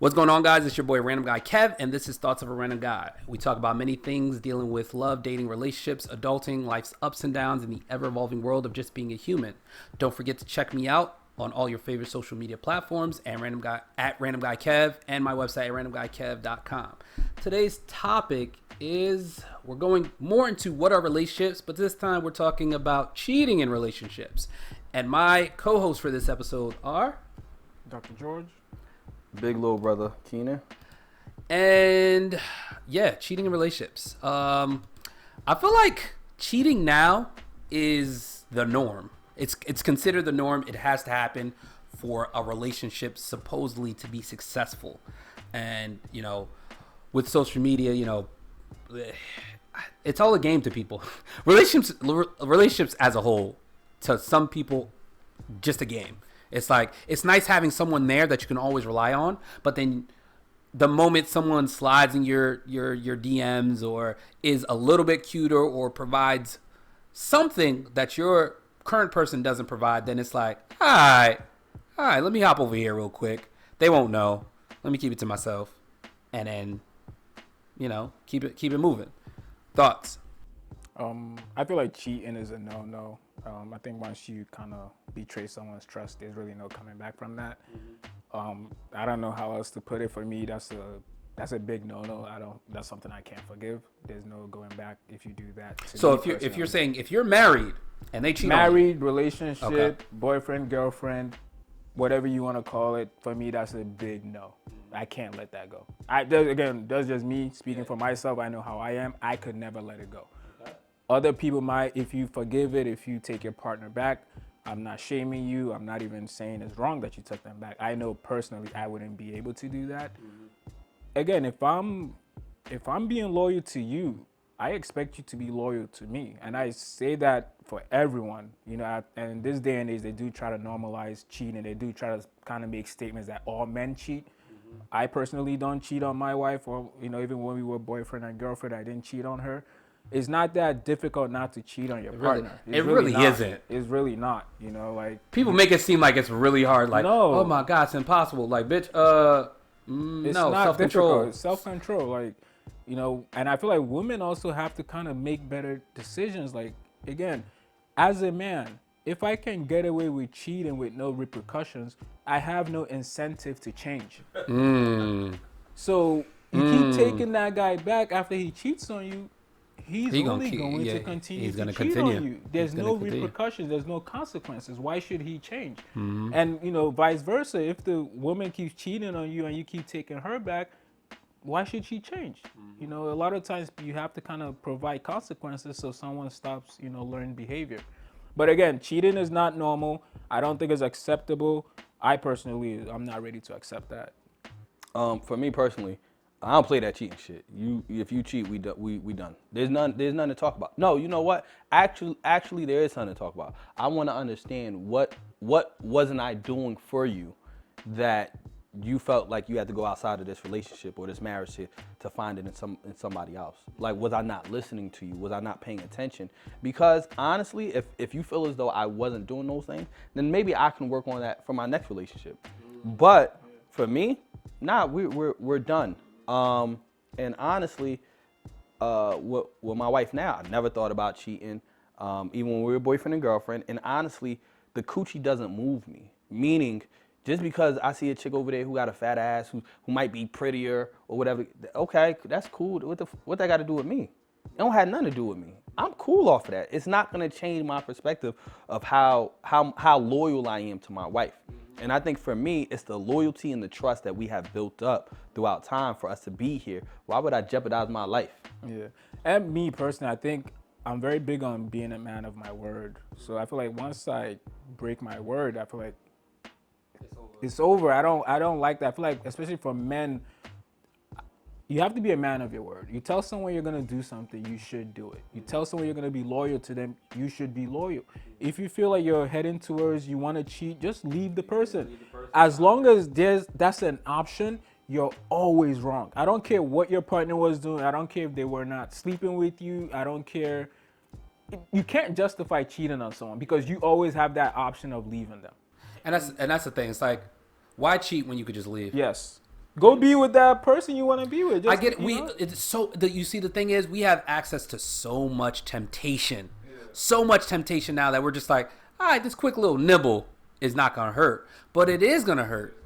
What's going on, guys? It's your boy Random Guy Kev, and this is Thoughts of a Random Guy. We talk about many things dealing with love, dating, relationships, adulting, life's ups and downs, and the ever-evolving world of just being a human. Don't forget to check me out on all your favorite social media platforms and Random Guy Kev, and my website at randomguykev.com. Today's topic is we're going more into what are relationships, but this time we're talking about cheating in relationships. And my co-hosts for this episode are Dr. George. Big little brother, Kenan. And yeah, cheating in relationships. I feel like cheating now is the norm. It's considered the norm. It has to happen for a relationship supposedly to be successful. And, you know, with social media, you know, it's all a game to people. Relationships as a whole, to some people, just a game. It's like, it's nice having someone there that you can always rely on, but then the moment someone slides in your DMs or is a little bit cuter or provides something that your current person doesn't provide, then it's like, all right, let me hop over here real quick. They won't know. Let me keep it to myself. And then, you know, keep it moving. Thoughts? I feel like cheating is a no-no. I think once you kind of betray someone's trust, there's really no coming back from that. I don't know how else to put it. For me, that's a big no-no. That's something I can't forgive. There's no going back if you do that. So if you're saying if you're married and they cheat on you, relationship, okay, boyfriend, girlfriend, whatever you want to call it, for me that's a big no. I can't let that go. That's just me speaking for myself. I know how I am. I could never let it go. Other people might, if you forgive it, if you take your partner back. I'm not shaming you. I'm not even saying it's wrong that you took them back. I know personally I wouldn't be able to do that. Again, if I'm being loyal to you, I expect you to be loyal to me. And I say that for everyone. You know, and in this day and age, they do try to normalize cheating. They do try to kind of make statements that all men cheat. I personally don't cheat on my wife, or, you know, even when we were boyfriend and girlfriend, I didn't cheat on her. It's not that difficult not to cheat on your partner. It really isn't. It's really not, you know, like. People make it seem like it's really hard. Like, no. Oh my God, it's impossible. Like, bitch, It's no, not self-control. difficult. It's self-control, like, you know, and I feel like women also have to kind of make better decisions. Like, again, as a man, if I can get away with cheating with no repercussions, I have no incentive to change. So you keep taking that guy back after he cheats on you. He's only going to continue to cheat on you. There's no repercussions. There's no consequences. Why should he change? And, you know, vice versa. If the woman keeps cheating on you and you keep taking her back, why should she change? You know, a lot of times you have to kind of provide consequences so someone stops, you know, learning behavior. But again, cheating is not normal. I don't think it's acceptable. I'm not ready to accept that. For me personally, I don't play that cheating shit. If you cheat, we done. There's none to talk about. No, you know what? Actually, there is something to talk about. I want to understand what wasn't I doing for you that you felt like you had to go outside of this relationship or this marriage to find it in somebody else. Like, was I not listening to you? Was I not paying attention? Because honestly, if you feel as though I wasn't doing those things, then maybe I can work on that for my next relationship. But for me, nah, we're done. And honestly, with my wife now, I never thought about cheating, even when we were boyfriend and girlfriend. And honestly, the coochie doesn't move me. Meaning, just because I see a chick over there who got a fat ass, who might be prettier or whatever, okay, that's cool. What that got to do with me? It don't have nothing to do with me. I'm cool off of that. It's not gonna change my perspective of how loyal I am to my wife. And I think for me, it's the loyalty and the trust that we have built up throughout time for us to be here. Why would I jeopardize my life? Yeah. And me personally, I think I'm very big on being a man of my word. So I feel like once I break my word, I feel like it's over. I don't like that. I feel like, especially for men, you have to be a man of your word. You tell someone you're going to do something, you should do it. You tell someone you're going to be loyal to them, you should be loyal. If you feel like you're heading towards you want to cheat, just leave the person. As long as that's an option, you're always wrong. I don't care what your partner was doing. I don't care if they were not sleeping with you. I don't care. You can't justify cheating on someone because you always have that option of leaving them. And that's the thing. It's like, why cheat when you could just leave? Yes. Go be with that person you want to be with. Just, I get you know? it's so that you see the thing is we have access to so much temptation. So much temptation now that we're just like, all right, this quick little nibble is not gonna hurt. But it is gonna hurt.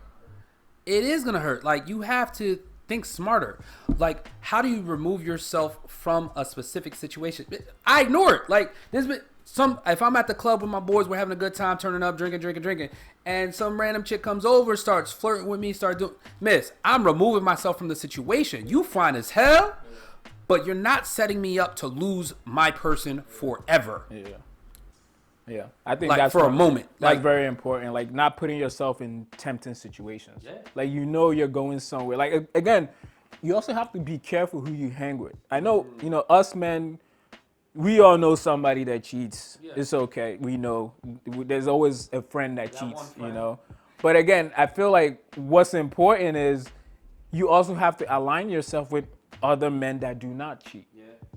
It is gonna hurt. Like you have to think smarter. Like, how do you remove yourself from a specific situation? I ignore it. Like there's been if I'm at the club with my boys, we're having a good time, turning up, drinking, and some random chick comes over, starts flirting with me, I'm removing myself from the situation. You fine as hell, but you're not setting me up to lose my person forever. Yeah. I think Like, that's for a moment. That's Like, very important. Like not putting yourself in tempting situations. Yeah. Like you're going somewhere. Like again, you also have to be careful who you hang with. I know, us men, we all know somebody that cheats. Yeah. It's okay. We know there's always a friend that cheats, one friend. But again, I feel like what's important is you also have to align yourself with other men that do not cheat.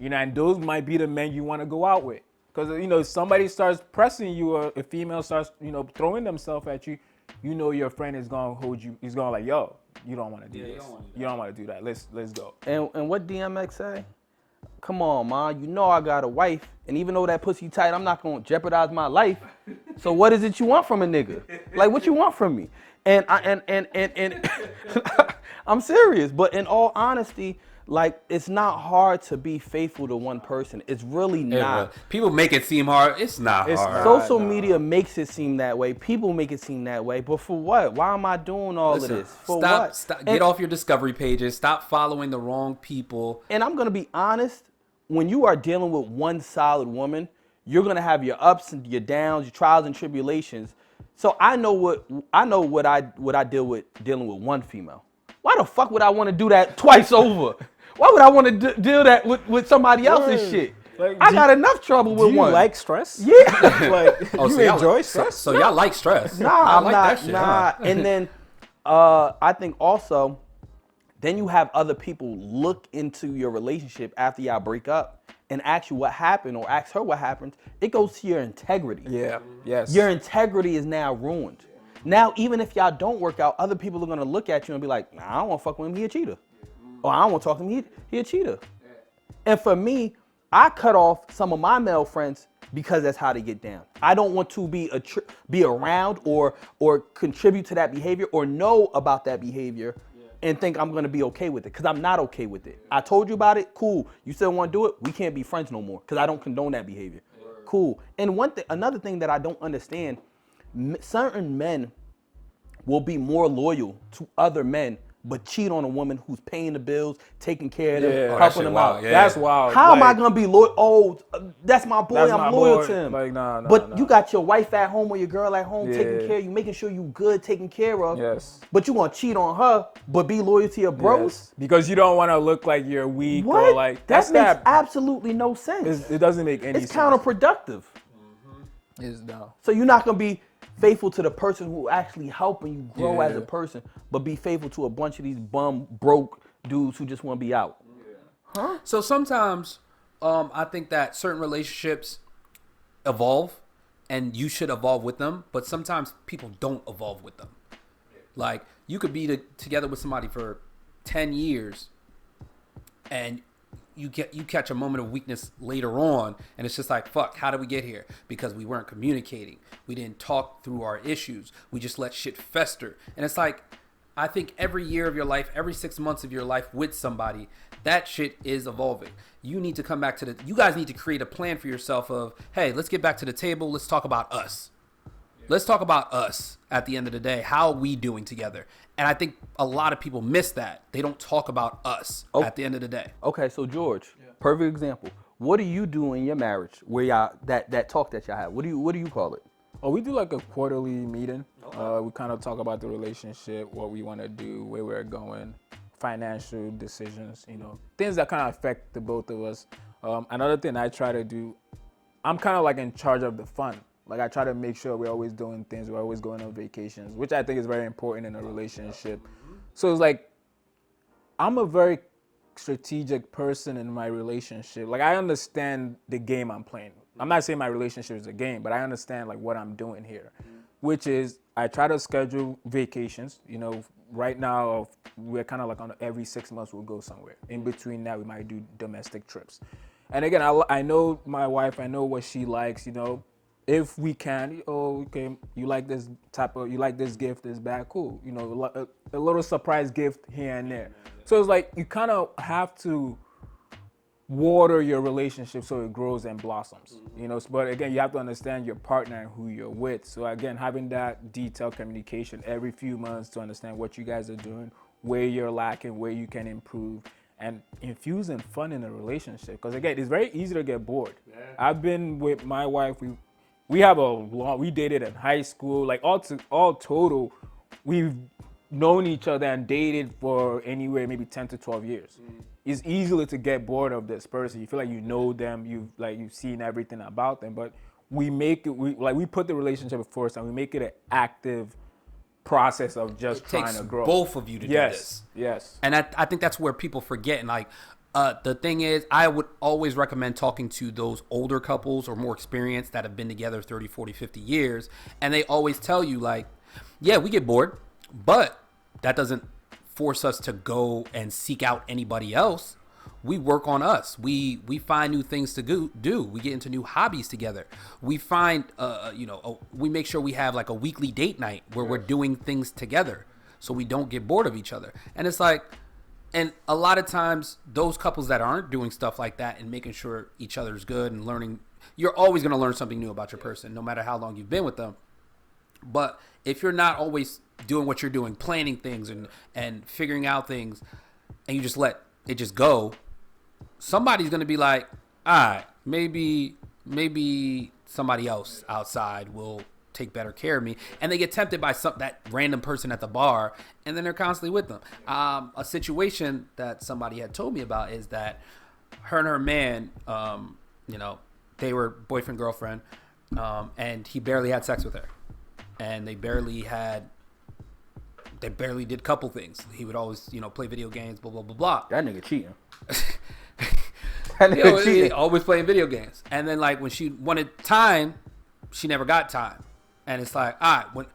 Yeah. And those might be the men you want to go out with. Because, if somebody starts pressing you or a female starts, throwing themselves at you, your friend is going to hold you. He's going like, yo, you don't want to do this. You don't want to do that. Let's go. And what DMX say? Come on, man. You know I got a wife, and even though that pussy tight, I'm not gonna jeopardize my life. So what is it you want from a nigga? Like, what you want from me? And I'm serious. But in all honesty, like, it's not hard to be faithful to one person. It's really not. People make it seem hard. It's not hard. Social media makes it seem that way. People make it seem that way. But for what? Why am I doing all of this? For what? Stop. Get off your discovery pages. Stop following the wrong people. And I'm gonna be honest. When you are dealing with one solid woman, you're gonna have your ups and your downs, your trials and tribulations. So I know what I deal with dealing with one female. Why the fuck would I want to do that twice over? Why would I want to deal that with somebody else's shit? Like, I got enough trouble with Do you one. like stress? Yeah. Like, Oh, you so y'all enjoy like, stress? So y'all like stress? Nah, I I'm like not. that shit. Nah. Huh? And then I think also, then you have other people look into your relationship after y'all break up and ask you what happened or ask her what happened. It goes to your integrity. Yeah. Yes. Your integrity is now ruined. Now, even if y'all don't work out, other people are gonna look at you and be like, nah, I don't wanna fuck with him, he a cheater. Or I don't wanna talk to him, he a cheater. And for me, I cut off some of my male friends because that's how they get down. I don't want to be around or contribute to that behavior or know about that behavior and think I'm gonna be okay with it, because I'm not okay with it. I told you about it, cool. You still wanna do it? We can't be friends no more, because I don't condone that behavior. Cool. And another thing that I don't understand, certain men will be more loyal to other men but cheat on a woman who's paying the bills, taking care of them, Yeah. helping them out. Yeah. That's wild. How am I Like, gonna be loyal? Oh, that's my boy. That's my I'm loyal boy. to him. Like, nah, But nah. you got your wife at home or your girl at home taking Yeah. care of you, making sure you good, taken care of. Yes. But you gonna cheat on her, but be loyal to your bros? Yes. Because you don't want to look like you're weak What? or like that makes absolutely no sense. It doesn't make any It's sense. counterproductive. It's no. So you're not gonna be faithful to the person who actually helping you grow as a Yeah. person, but be faithful to a bunch of these broke dudes who just want to be out. So sometimes I think that certain relationships evolve and you should evolve with them, but sometimes people don't evolve with them. Like, you could be together with somebody for 10 years and you catch a moment of weakness later on, and it's just like, fuck, how did we get here? Because we weren't communicating. We didn't talk through our issues. We just let shit fester. And it's like, I think every year of your life, every 6 months of your life with somebody, that shit is evolving. You need to come back to you guys need to create a plan for yourself of, hey, let's get back to the table. Let's talk about us. Let's talk about us at the end of the day. How are we doing together? And I think a lot of people miss that. They don't talk about us at the end of the day. Okay, so George, perfect example. What do you do in your marriage where y'all that talk that y'all have? What do you call it? Oh, we do like a quarterly meeting. We kind of talk about the relationship, what we want to do, where we're going, financial decisions, things that kind of affect the both of us. Another thing I try to do, I'm kind of like in charge of the fun. Like, I try to make sure we're always doing things, we're always going on vacations, which I think is very important in a relationship. So it's like, I'm a very strategic person in my relationship. Like, I understand the game I'm playing. I'm not saying my relationship is a game, but I understand like what I'm doing here, which is I try to schedule vacations. You know, right now we're kind of like on every 6 months we'll go somewhere. In between that, we might do domestic trips. And again, I know my wife. I know what she likes. You know, if we can, oh, okay, you like this gift, this bag, cool. You know, a little surprise gift here and there. So it's like you kind of have to water your relationship so it grows and blossoms. You know, but again, you have to understand your partner and who you're with. So again, having that detailed communication every few months to understand what you guys are doing, where you're lacking, where you can improve, and infusing fun in a relationship. Because again, it's very easy to get bored. Yeah. I've been with my wife. We dated in high school. Like all total, we've known each other and dated for anywhere maybe 10 to 12 years. It's easy to get bored of this person. You feel like you know them, you've seen everything about them, but we put the relationship first and we make it an active process of just trying to grow. Both of you to do this. Yes. And I think that's where people forget. And like, the thing is, I would always recommend talking to those older couples or more experienced that have been together 30, 40, 50 years. And they always tell you like, yeah, we get bored, but that doesn't force us to go and seek out anybody else. We work on us. We find new things to do. We get into new hobbies together. We find, we make sure we have like a weekly date night where we're doing things together so we don't get bored of each other. And it's like, and a lot of times those couples that aren't doing stuff like that and making sure each other's good and learning, you're always going to learn something new about your person, no matter how long you've been with them. But if you're not always doing what you're doing, planning things and figuring out things, and you just let it just go, somebody's going to be like, all right, maybe somebody else outside will take better care of me. And they get tempted by that random person at the bar, and then they're constantly with them. A situation that somebody had told me about is that her and her man, they were boyfriend, girlfriend, and he barely had sex with her. And they barely did couple things. He would always, play video games, blah, blah, blah, blah. That nigga cheating. He always playing video games. And then, like, when she wanted time, she never got time. And it's like, all right, when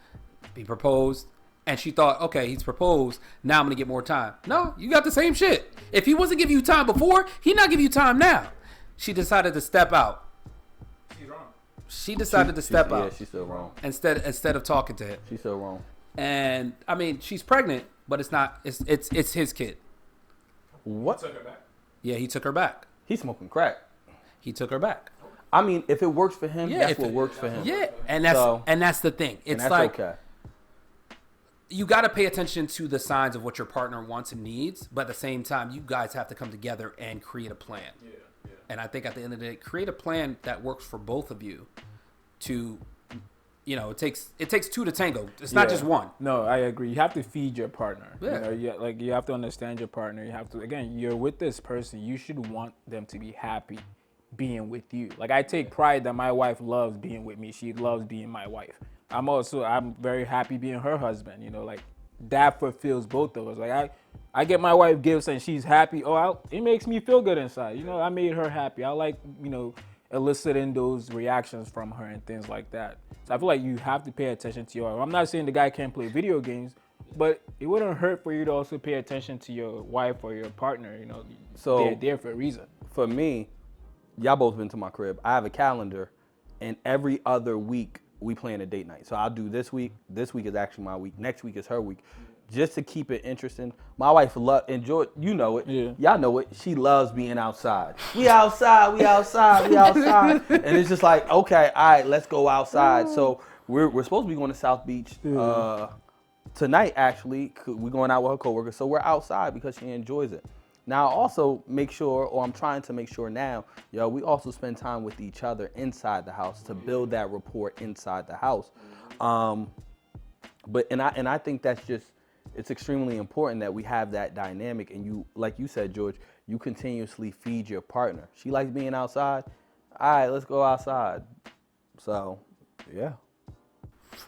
he proposed, and she thought, okay, he's proposed, now I'm going to get more time. No, you got the same shit. If he wasn't giving you time before, he not giving you time now. She decided to step out. She decided to step out. Yeah, she's still wrong. Instead of talking to him. She's still wrong. And I mean, she's pregnant, but it's not. It's his kid. What? He took her back. Yeah, he took her back. He's smoking crack. He took her back. I mean, if it works for him, that's what works for him. Yeah, and that's the thing. It's like, okay, you got to pay attention to the signs of what your partner wants and needs, but at the same time, you guys have to come together and create a plan. Yeah. And I think at the end of the day, create a plan that works for both of you. It takes two to tango. It's not just one. No, I agree. You have to feed your partner. Yeah. You have to understand your partner. You have to, again, you're with this person. You should want them to be happy being with you. Like, I take pride that my wife loves being with me. She loves being my wife. I'm very happy being her husband. That fulfills both of us. Like, I get my wife gifts and she's happy. It makes me feel good inside. I made her happy. I like, eliciting those reactions from her and things like that. So I feel like you have to pay attention to I'm not saying the guy can't play video games, but it wouldn't hurt for you to also pay attention to your wife or your partner. So they're there for a reason. For me, y'all both been to my crib. I have a calendar, and every other week we plan a date night. So I'll do this week. This week is actually my week. Next week is her week. Just to keep it interesting. My wife enjoy it. You know it. Yeah. Y'all know it. She loves being outside. We outside. And it's just like, okay, all right, let's go outside. So we're supposed to be going to South Beach tonight, actually. We're going out with her coworkers. So we're outside because she enjoys it. Now, I also make sure, or I'm trying to make sure now, we also spend time with each other inside the house to build that rapport inside the house. But I think that's just, it's extremely important that we have that dynamic, and you, like you said, George, you continuously feed your partner. She likes being outside. All right, let's go outside. So, yeah.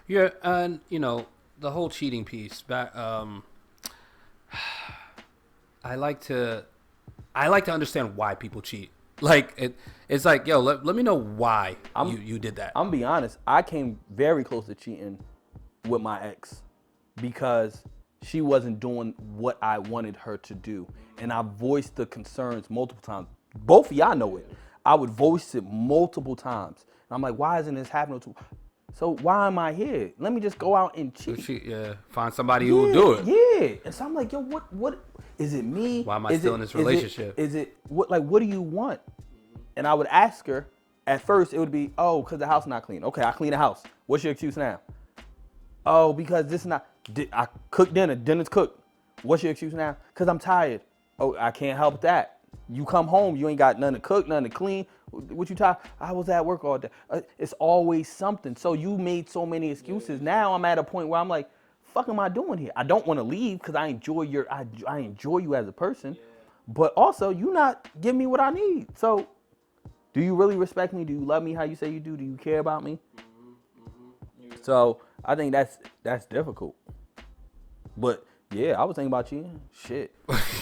Yeah, and the whole cheating piece. I like to understand why people cheat. Like it's like, let me know why you did that. I'm gonna be honest. I came very close to cheating with my ex because she wasn't doing what I wanted her to do. And I voiced the concerns multiple times. Both of y'all know it. I would voice it multiple times. And I'm like, why isn't this happening to? So why am I here? Let me just go out and cheat. Yeah, find somebody who will do it. Yeah. And so I'm like, yo, what is it me? Why am I still in this relationship? Is it what do you want? And I would ask her, at first it would be, oh, because the house not clean. Okay, I clean the house. What's your excuse now? Oh, because this is not, I cook dinner, dinner's cooked. What's your excuse now? Because I'm tired. Oh, I can't help that. You come home, you ain't got nothing to cook, nothing to clean. What you tired? I was at work all day. It's always something. So you made so many excuses. Now I'm at a point where I'm like, fuck am I doing here? I don't want to leave because I enjoy I enjoy you as a person. But also, you not giving me what I need. So do you really respect me? Do you love me how you say you do? Do you care about me? So I think that's difficult. But yeah, I was thinking about cheating. Shit.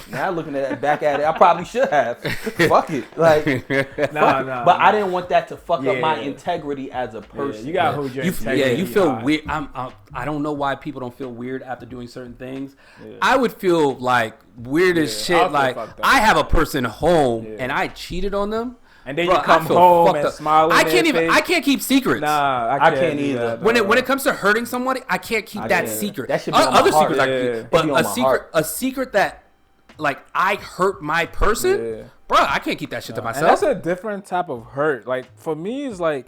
Now looking back at it, I probably should have. Fuck it. Like, but I didn't want that to fuck up my integrity as a person. Yeah, you gotta hold your integrity. Yeah, you feel weird. I don't know why people don't feel weird after doing certain things. Yeah. I would feel like weird as shit. Like I have a person home and I cheated on them. And then you come home and smile. I can't keep secrets. Nah, I can't either. When it comes to hurting somebody, I can't keep that secret. That should be on my heart. Secrets I can keep, but a secret that like I hurt my person, bro, I can't keep that shit to myself. And that's a different type of hurt. Like for me, it's like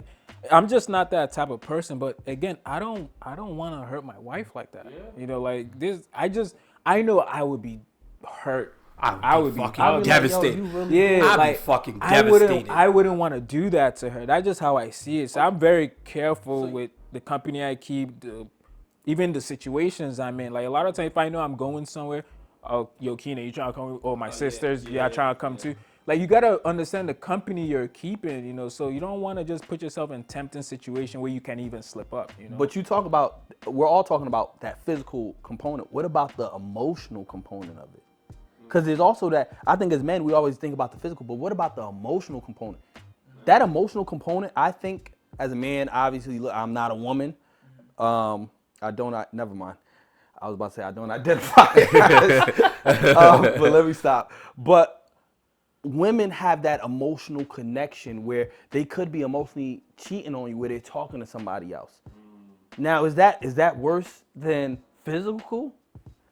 I'm just not that type of person. But again, I don't want to hurt my wife like that. You know, like this. I know I would be hurt. I would be fucking devastated. Like, yeah, I'd be fucking devastated. I wouldn't want to do that to her. That's just how I see it. So I'm very careful with the company I keep, even the situations I'm in. Like a lot of times, if I know I'm going somewhere, oh, yo, Kenan, you trying to come? Or my sisters, trying to come too. Like you gotta understand the company you're keeping, you know. So you don't want to just put yourself in tempting situation where you can even slip up, you know. But you talk about, we're all talking about that physical component. What about the emotional component of it? Because there's also that, I think as men, we always think about the physical, but what about the emotional component? That emotional component, I think, as a man, obviously, look, I'm not a woman. Never mind. I was about to say I don't identify as, but let me stop. But women have that emotional connection where they could be emotionally cheating on you, where they're talking to somebody else. Now, is that worse than physical?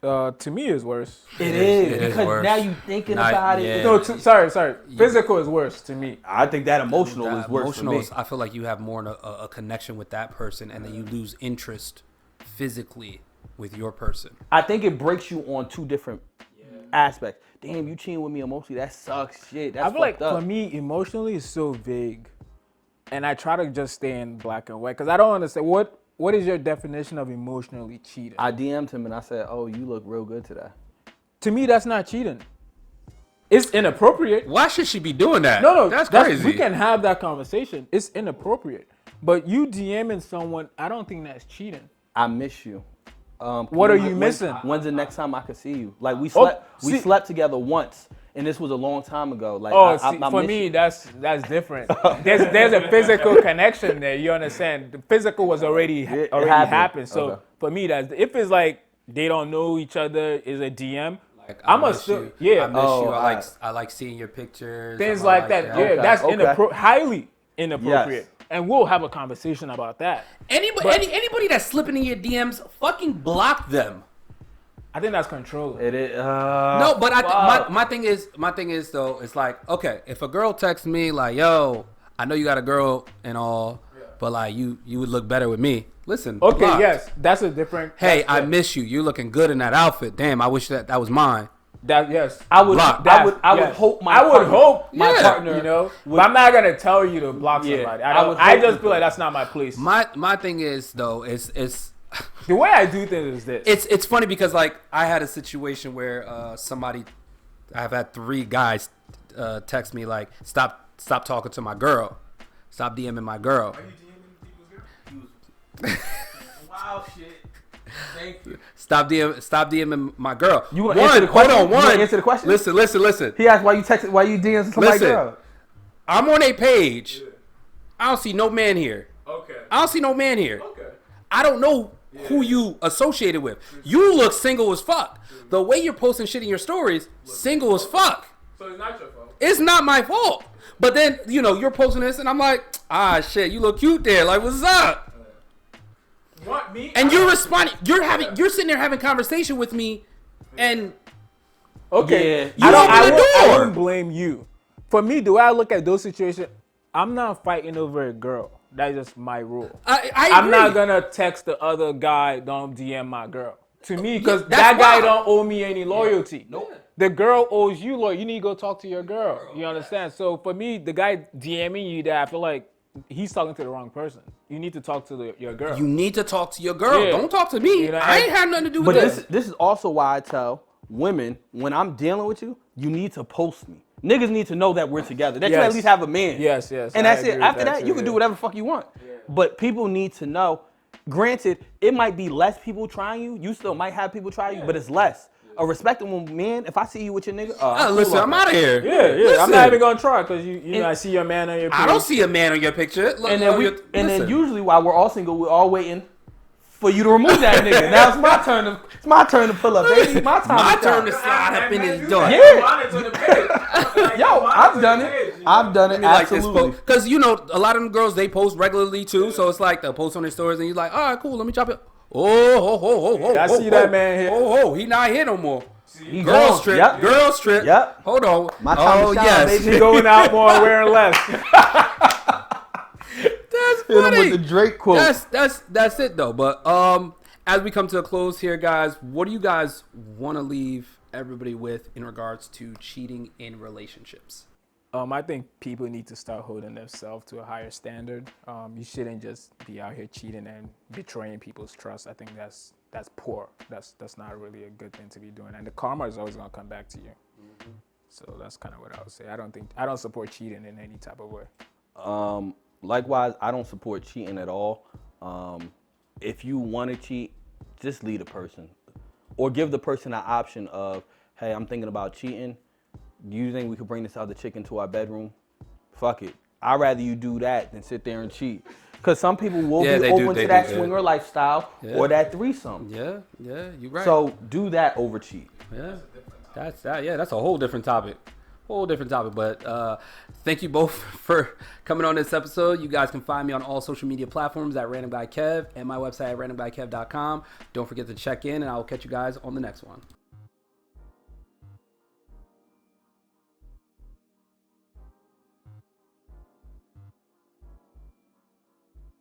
To me, it's worse. It is because worse. Now you thinking about it. No, sorry. Physical is worse to me. I think that emotional is worse for me. I feel like you have more a connection with that person, and then you lose interest physically with your person. I think it breaks you on two different aspects. Damn, you cheating with me emotionally. That sucks. Shit. That's I feel like up. For me, emotionally is so vague, and I try to just stay in black and white because I don't understand What is your definition of emotionally cheating? I DM'd him and I said, oh, you look real good today. To me, that's not cheating. It's inappropriate. Why should she be doing that? No, that's crazy. We can have that conversation. It's inappropriate. But you DMing someone, I don't think that's cheating. I miss you. What are you missing? When's the next time I could see you? Like we slept together once. And this was a long time ago. Like, for me, that's different. There's a physical connection there. You understand? The physical was already happened. So for me, if it's like they don't know each other, is a DM. Like, I miss you. I like seeing your pictures. Things like that. Yeah, that's highly inappropriate. Yes. And we'll have a conversation about that. Anybody that's slipping in your DMs, fucking block them. I think that's controlling. It is. No, but my thing is though, it's like, okay, if a girl texts me like, yo, I know you got a girl and all, but like you would look better with me. Listen. Okay, blocked. yes, that's a different. Hey, I miss you. You're looking good in that outfit. Damn, I wish that was mine. That yes, I would. I would hope my partner. You know, but I'm not gonna tell you to block somebody. I just feel like that's not my place. My thing is though, it's. The way I do things is this. It's funny because like I had a situation where I've had 3 guys text me like stop talking to my girl, stop DMing my girl. Are you DMing people? Wow, shit. Thank you. Stop DMing my girl. You want to answer the question? Hold on, you want to answer the question? Listen. He asked why you DMing somebody's girl. I'm on a page. I don't see no man here. Okay. I don't see no man here. Okay. I don't know who you associated with. You look single as fuck. The way you're posting shit in your stories, single as fuck. So it's not your fault. It's not my fault. But then, you're posting this and I'm like, shit, you look cute there. Like, what's up? What, me? And you're responding. You're sitting there having conversation with me and okay. Yeah. I wouldn't blame you. For me, the way I look at those situations, I'm not fighting over a girl. That's just my rule. I'm not gonna text the other guy, don't DM my girl. To me, because that guy don't owe me any loyalty. Nope. The girl owes you loyalty. You need to go talk to your girl. You understand? So for me, the guy DMing you that, I feel like he's talking to the wrong person. You need to talk to your girl. You need to talk to your girl. Yeah. Don't talk to me. I ain't had nothing to do with But this. this is also why I tell women, when I'm dealing with you, you need to post me. Niggas need to know that we're together. That you at least have a man. Yes. And that's it. After that, you can do whatever the fuck you want. Yeah. But people need to know. Granted, it might be less people trying you. You still might have people try you, but it's less. A respectable man, if I see you with your nigga, listen, I'm out of here. Yeah. Listen. I'm not even gonna try because I see your man on your page. I don't see a man on your picture. And then usually while we're all single, we're all waiting for you to remove that nigga. Now it's my turn to pull up, baby. My turn to slide up in his door. Yeah. Yo, I've done it. I've done it. Absolutely. Because a lot of them girls, they post regularly too. So it's like they'll post on their stories and you're like, all right, cool, let me drop it. I see that man here. He not here no more. He Girl gone. strip. Yep. Girl strip. Yep. Hold on. My time to shine, baby. He going out more and wearing less. That's Hit him funny. with the Drake quote. That's it though. But as we come to a close here, guys, what do you guys want to leave everybody with in regards to cheating in relationships? I think people need to start holding themselves to a higher standard. You shouldn't just be out here cheating and betraying people's trust. I think that's poor. That's not really a good thing to be doing. And the karma is always gonna come back to you. Mm-hmm. So that's kind of what I would say. I don't support cheating in any type of way. Likewise, I don't support cheating at all. If you want to cheat, just leave the person. Or give the person an option of, hey, I'm thinking about cheating. Do you think we could bring this other chick into our bedroom? Fuck it. I'd rather you do that than sit there and cheat. Because some people will be open to that swinger lifestyle or that threesome. Yeah, you're right. So do that over cheat. Yeah, that's a whole different topic. But thank you both for coming on this episode. You guys can find me on all social media platforms at Random Guy Kev and my website at randomguykev.com. Don't forget to check in, and I will catch you guys on the next one.